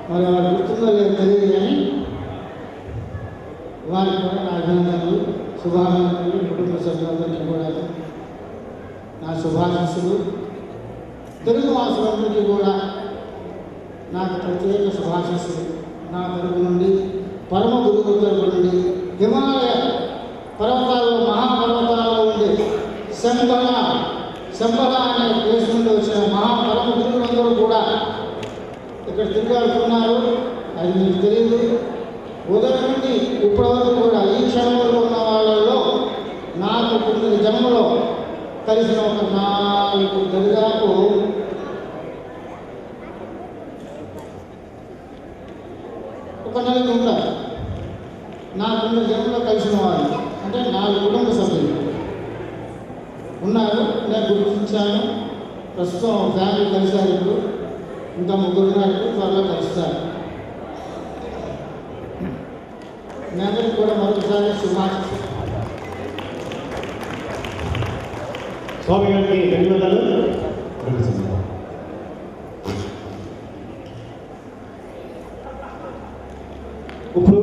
మరి వారు గుర్తుందో లేదో తెలియదు కానీ వారికి కూడా నా అభినందనలు, శుభాకాంక్షలు. కుటుంబ సభ్యులందరికీ కూడా నా శుభాకాంక్షలు. తెలుగు వాసులందరికీ కూడా నాకు ప్రత్యేక శుభాకాంక్షలు. నా తరపు నుండి, పరమ గురువు తరపు నుండి, హిమాలయ పర్వతాల్లో, మహాపర్వతాల్లో ఉండే శంబల అనే ప్లేస్ నుండి వచ్చిన మహాపరమ గురువులందరూ కూడా ఇక్కడ తిరిగాడుతున్నారు. అది మీకు తెలియదు. ఉదయం నుండి ఇప్పటి వరకు కూడా ఈ క్షణంలో ఉన్న వాళ్ళలో నాకు 9 జన్మలో కలిసిన ఒక 4 దరిదాపు ఒక 4 ఉంటారు. నా 9 జన్మలో కలిసిన వాళ్ళు అంటే 4 కుటుంబ సభ్యులు ఉన్నారు. నేను గుర్తించాను. ప్రస్తుతం ఫ్యామిలీ కలిశారు. ఇప్పుడు ఇంకా 3 ఉన్నారు. త్వరలో కలుస్తారు. మీ అందరికీ కూడా మరొకసారి శుభాకాంక్షలు. స్వామి గారికి ధన్యవాదాలు. ఇప్పుడు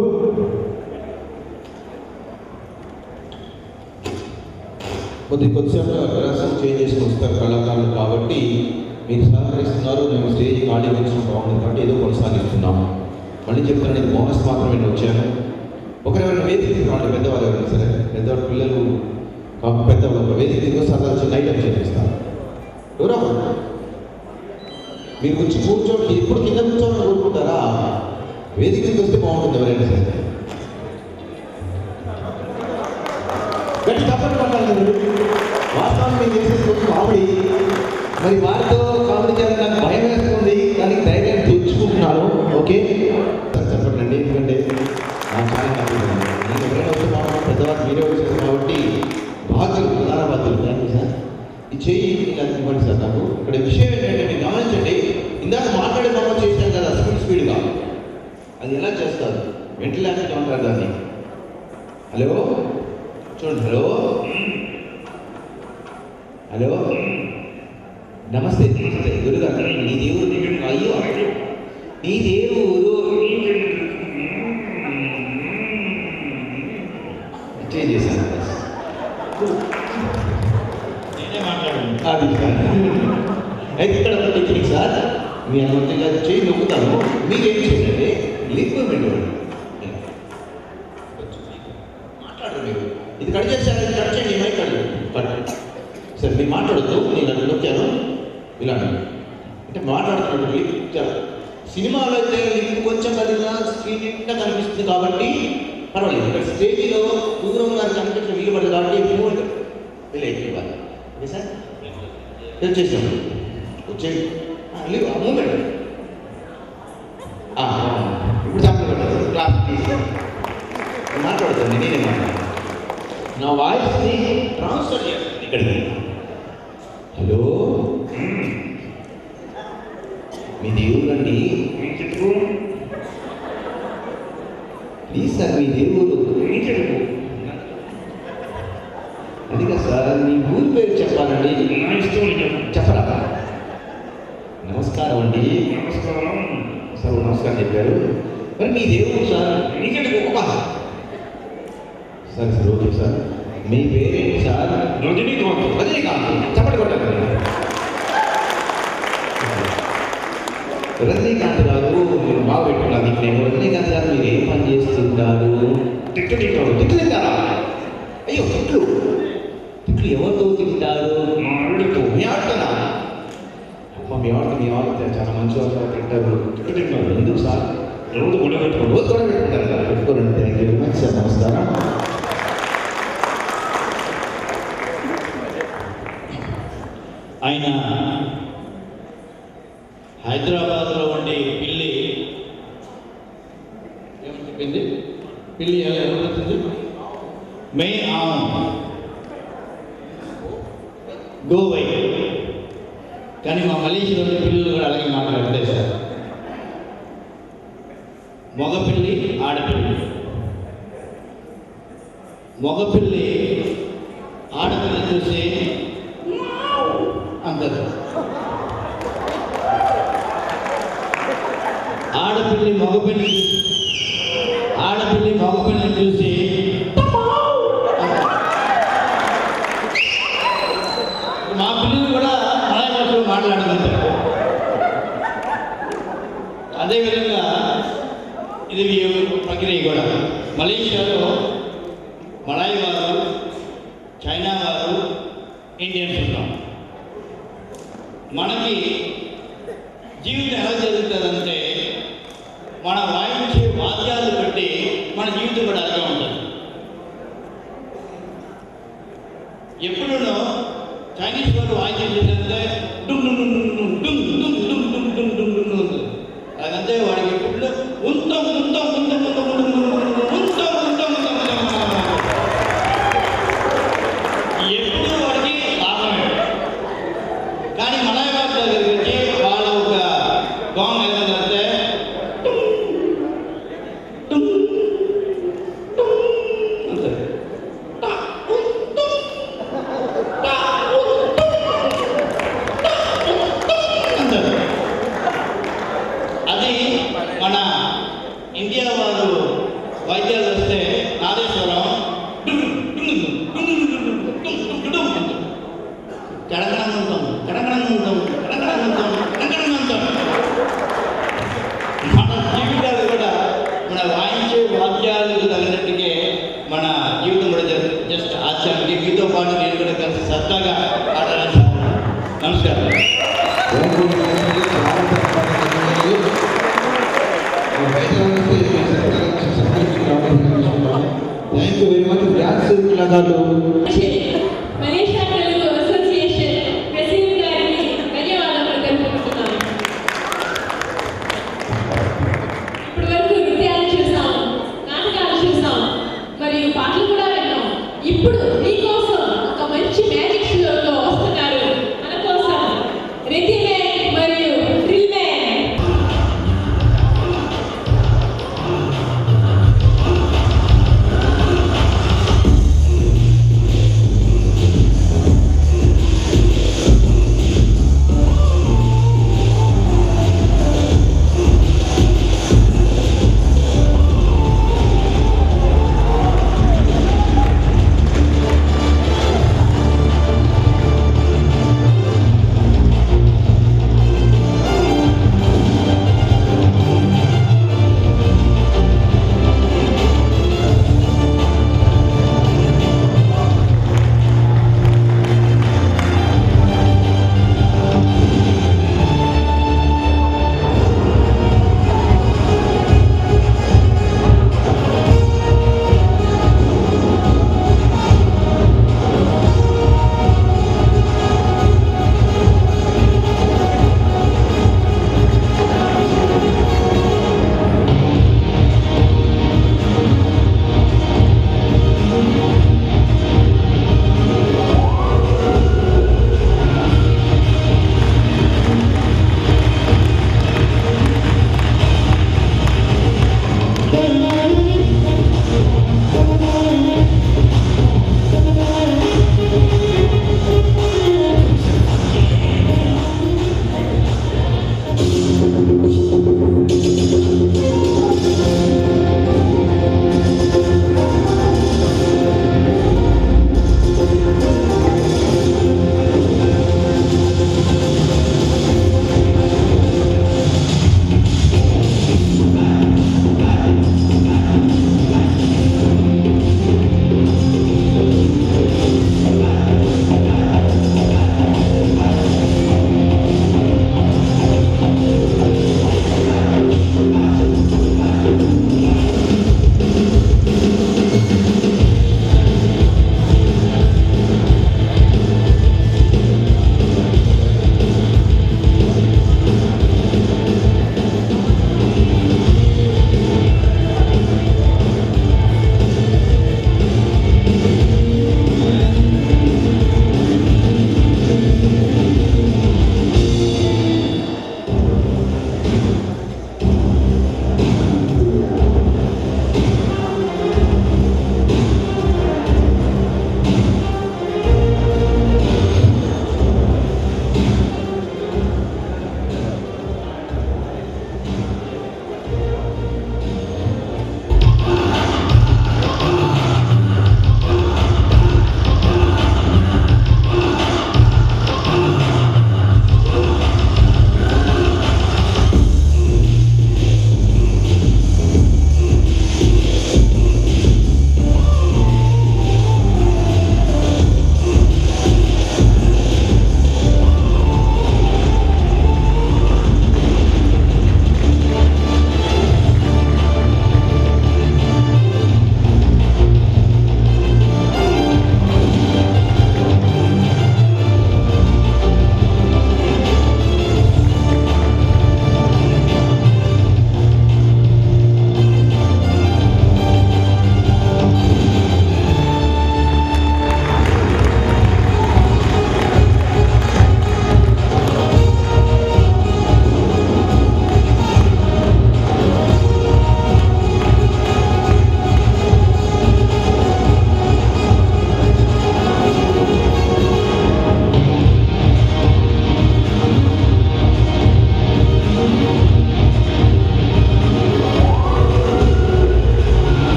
కొద్దిసేపు డ్రెస్సింగ్ చేంజ్ చేసుకుని వస్తారు కళాకారులు కాబట్టి మీరు సహకరిస్తున్నారు. మేము స్టేజ్ ఖాళీ వచ్చిన బాగుంది కాబట్టి ఏదో కొనసాగిస్తున్నాము. మళ్ళీ చెప్తాను, ఇది బోనస్ మాత్రమే వచ్చాను. ఒకరెవరైనా వేదిక వాళ్ళు పెద్దవాళ్ళు ఎవరైనా సరే, పెద్దవాళ్ళు పిల్లలు పెద్దవాళ్ళు వేదిక వస్తే అసలు చిన్న ఐటమ్ చేపిస్తారు. ఎవరో మీరు వచ్చి కూర్చోండి. ఇప్పుడు కింద కూర్చోవాలని కోరుకుంటారా? వేదికకి వస్తే బాగుంటుంది. ఎవరైనా సరే గట్టి తప్పని పట్టాలి. వాస్తవాన్ని మీరు చేసేది కామెడీ. మరి వారితో కామెడీ చేయాలని నాకు భయం వేస్తుంది. దానికి ధైర్యం తెచ్చుకుంటున్నాను. ఓకే చెప్పండి. ఎందుకంటే నేను ఎవరైనా వచ్చి బాగున్నాను, పెద్దవాళ్ళు మీరే వచ్చారు కాబట్టి బాధ్యులు, ప్రధాన బాధ్యులు. Thank you sir. ఈ చెయ్యి ఇవ్వండి సార్. నాకు ఇక్కడ విషయం ఏంటంటే మీరు గమనించండి. ఇందాక మాట్లాడే బాగా చేశాను కదా స్పీడ్గా. అది ఎలా చేస్తారు? వెంటిలేషన్ అంటారు దాన్ని. హలో చూడండి. హలో నమస్తే గురుగారు. నీ దేవుడు అయ్యో నీ దేవుడు చేంజ్ చేశాను. నేనే మాట్లాడాను. అయితే ఇక్కడ టెక్నిక్ సార్. మీ అనుమతిగా చేయి నొక్కుతాను. మీరేం చేయండి, లిక్విడ్ మాట్లాడరు. మీరు ఇది కట్ చేశారు. ఇది కట్ చేయండి. ఏమై కట్ సార్. మీరు మాట్లాడద్దు. నేను అక్కడ నొక్కాను ఇలా అంటే మాట్లాడుతున్నట్టు. సినిమాలో అయితే లింక్ కొంచెం కదిలినా స్క్రీన్ నిండా కనిపిస్తుంది కాబట్టి పర్వాలేదు. ఇక్కడ స్టేజీలో దూరం గారు కనిపించిన వీలు పడదు కాబట్టి మూమెంట్ ఇవ్వాలి. Okay sir. వచ్చేసాము. వచ్చే మూమెంట్ ఇప్పుడు చెప్పండి. క్లాస్ మాట్లాడుతుంది. నేనే మాట్లాడు. నా వాయిస్ని ట్రాన్స్ఫర్ చేస్తాను ఇక్కడికి. హలో మీ దేవుడు అండి. ప్లీజ్ సార్, మీ దేవుడు అది కదా సార్. మీ ఊరి పేరు చెప్పాలండి. చెప్పరా? నమస్కారం అండి. సార్ నమస్కారం చెప్పారు. మరి మీ దేవుడు సార్ సరే సార్. Okay sir. మీ పేరేంటి సార్? రజనీకాంత్. చెప్పండి కొట్టండి. రజనీకాంత్ గారు మీరు బాగా పెట్టుకున్నారు. నేను రజనీకాంత్ గారు మీరు ఏం పని చేస్తుంటారు? తిట్లు తింటారా? అయ్యో తిట్లు ఎవరితో తింటారు? మీ ఆడుతున్నా? మీ ఆడుతా చాలా మంచి వాళ్ళు తింటారు. తింటారు ఎందుకు సార్? రోజు కూడా పెట్టుకుంటారు కదా. పెట్టుకోరండి. Thank you very much sir. నమస్కారం. ఆయన హైదరాబాద్లో ఉండే పిల్లి ఏమని పిల్లి ఏమవుతుంది? మే గోవై. కానీ మా మలేషియాలోని పిల్లలు కూడా అలాగే మాట్లాడతాయి సార్. మగపిల్లి ఆడపిల్లి. మగపిల్లి ఆడపిల్లి చూసి అంటారు. ఆడపిల్లి మగపిల్లిని చూసి మా పిల్లలు కూడా మలయ భాషలో మాట్లాడుతుంటారు. అదేవిధంగా ఇది ప్రక్రియ కూడా మలేషియాలో మలాయి వారు, చైనా వారు, ఇండియన్స్ ఉంటాం. మనకి జీవితం ఎలా జరుగుతుందంటే మన వాయించే వాద్యాలు బట్టి మన జీవితం కూడా అలాగే ఉంటుంది. ఎప్పుడునో చైనీస్ వాళ్ళు వాయిద్యం చేసేదంటే డుమ్ డుమ్ డుమ్ డుమ్ డుమ్ డుమ్ డుమ్ డుమ్ డుమ్ డుమ్ డుమ్ ఉంటుంది. అదంటే వాడికి ఎప్పుడు ఉంతం ఉంతం ఉంతం ఉంతం ఉంతం ఉంతం ఉంతం ఎప్పుడు వాడికి లాభమే. కానీ మలాయి భాష దగ్గరికి వచ్చి వాళ్ళు ఒక గాంగ్ ఏదంటే అది మన ఇండియా వారు వైద్యాలు వస్తే నాదేశ్వరం కడగడంతం మన జీవితాలు కూడా మన వాయించే వాద్యాలకు తగినట్టుగా మన జీవితం కూడా జస్ట్ హాస్యానికి మీతో పాటు నేను కూడా కలిసి సరదాగా ఆడాలని. నమస్కారం. Thank you very much. Dance కళాకారులు మలేషియా తెలుగు అసోసియేషన్ ప్రెసిడెంట్ గారికి ధన్యవాదాలు తెలుపుకుంటున్నాను. ఇప్పటి వరకు నృత్యాలు చూసాం, నాటకాలు చూసాం, మరియు పాటలు కూడా విన్నాం. ఇప్పుడు మీకోసం ఒక మంచి మ్యాజిక్ షోతో వస్తున్నారు మన కోసం రితిమెన్ మరియు డ్రిల్మెన్.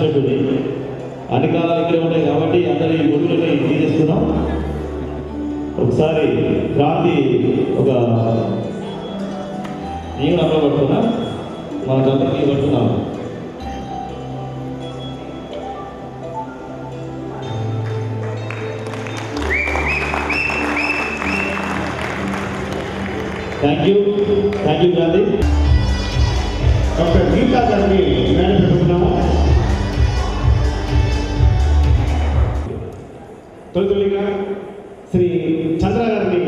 వచ్చినట్టుంది. అన్ని కాలాలు ఇక్కడే ఉంటాయి కాబట్టి అందరి గురువులని తీసేస్తున్నాం. ఒకసారి క్రాంతి ఒక నేను అమలు పడుతున్నా, మనకందరికీ పడుతున్నాను. Thank you Kranti. Doctor Geetha గారిని మేడం పెట్టుకున్నాము. తొలిగా శ్రీ చంద్ర గారిని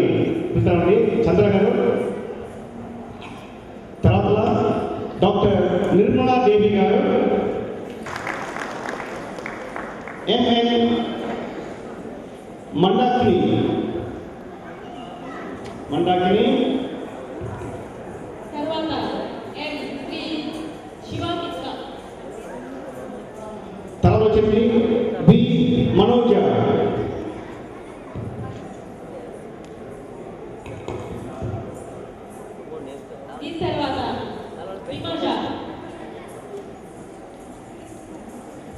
పిలుస్తామండి. చంద్ర గారు, తర్వాత డాక్టర్ నిర్మలా దేవి గారు, ఎంఎన్ మండాకిని తర్వాత ఎం శ్రీ శివామిత్ర, తర్వాత వచ్చేసి బి మనోజ, దీని తర్వాత విమర్శ,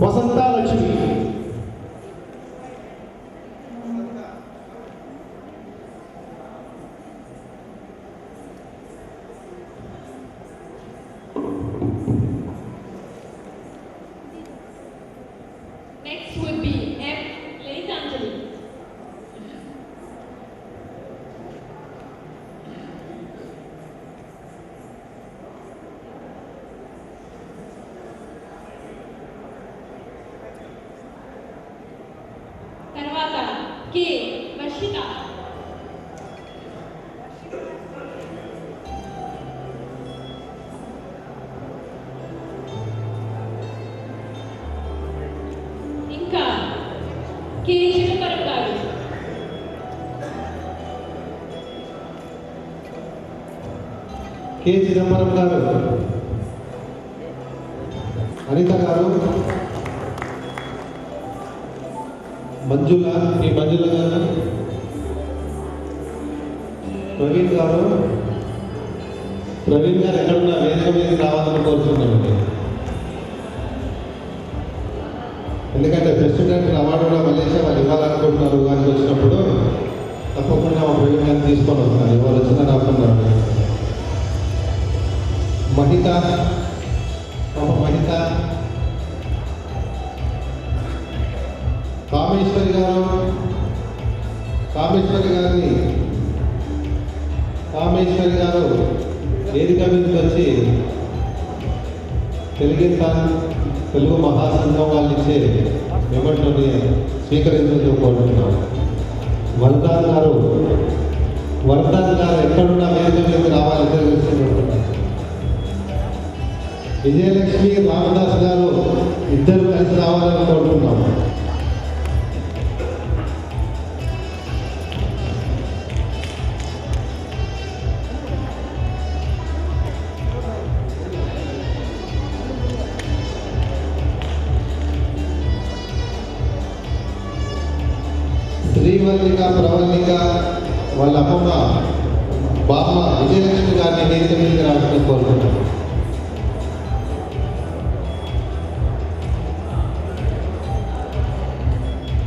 వసంత Lakshmi, next would be M. Leitanjali. తర్వాత K. Varshita. ఇంకా కే చిదంబరం గారు, కె చిదంబరం గారు, అనిత గారు, మంజుల గారు, ప్రవీణ్ గారు ఎక్కడున్నా వేదిక మీదకి రావాలని కోరుతున్నామండి. ఎందుకంటే ప్రెసిడెంట్ అవార్డు కూడా మలేషియా వాళ్ళు ఇవ్వాలనుకుంటున్నారు. కానీ వచ్చినప్పుడు తప్పకుండా మా ప్రవీణ్ గారిని తీసుకొని వస్తున్నారు. ఇవాళ వచ్చిన రాకున్నారు. మహిత కామేశ్వరి గారు వేదిక మీదకి వచ్చి తెలుగు మహాసంఘం వాళ్ళు ఇచ్చే మెమెంటోని స్వీకరించడం కోరుతున్నాం. వర్ధన్ గారు ఎక్కడున్నా వేదిక మీదకి రావాలి తెలుగుతున్నారు. విజయలక్ష్మి రామదాస్ గారు ఇద్దరు కలిసి రావాలని కోరుతున్నాం. శ్రీవల్లిక ప్రవల్లిక వాళ్ళ అమ్మమ్మ బామ్మ విజయలక్ష్మి గారిని వేదిక మీదకి రావాలని కోరుతున్నాం.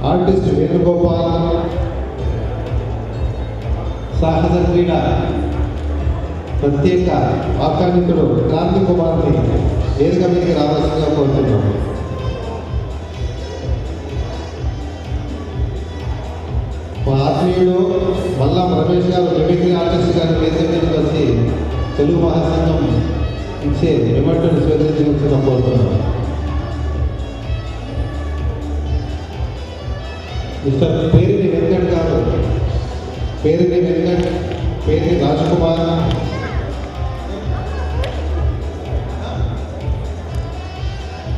ఆర్టిస్ట్ వేణుగోపాల్, సాహస క్రీడ ప్రత్యేక ఆక్రమితుడు క్రాంతి కుమార్ని వేదిక మీదకి రావాల్సిందిగా కోరుతున్నాం. మా ఆత్మీయుడు మల్లాం రమేష్ గారు మిమిక్రీ ఆర్టిస్ట్ గారి వేదిక మీదకి వచ్చి తెలుగు మహాసంఘం ఇచ్చే మెమెంటోని స్వీకరించవలసిన కోరుతున్నాం. మిస్టర్ పేరిని వెంకట్ గారు, పేరిని రాజ్ కుమార్,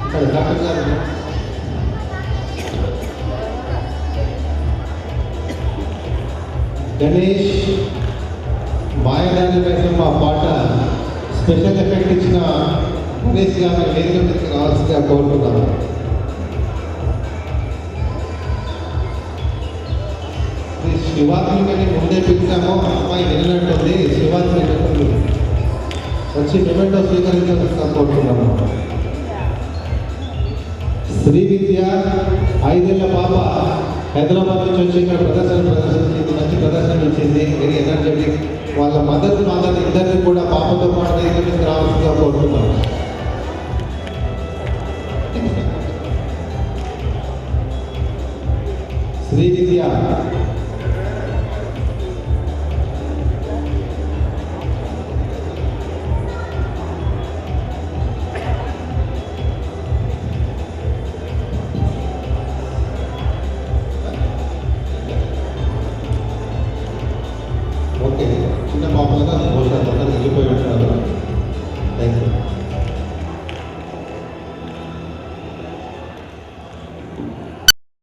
ఇక్కడ డాక్టర్ గారు, గణేష్ మాయదాని కోసం మా పాట స్పెషల్ ఎఫెక్ట్ ఇచ్చిన గణేష్ గారిని వేదిక మీదకి రావాల్సిందిగా కోరుతున్నాను. శివాత్మికని ముందే పిలిచామో అమ్మాయి వెళ్ళినట్టుంది. శివాత్మిక వచ్చి మెమెంటో స్వీకరించాల్సిందిగా కోరుతున్నాము. శ్రీ విద్య 5 ఏళ్ల పాప హైదరాబాద్ నుంచి వచ్చి ఇక్కడ ప్రదర్శించింది, మంచి ప్రదర్శన ఇచ్చింది, వెరీ ఎనర్జెటిక్. వాళ్ళ మదర్ ఇద్దరిని కూడా పాపతో పాటు దగ్గరికి రావాల్సిందిగా కోరుతున్నాను. శ్రీ విద్య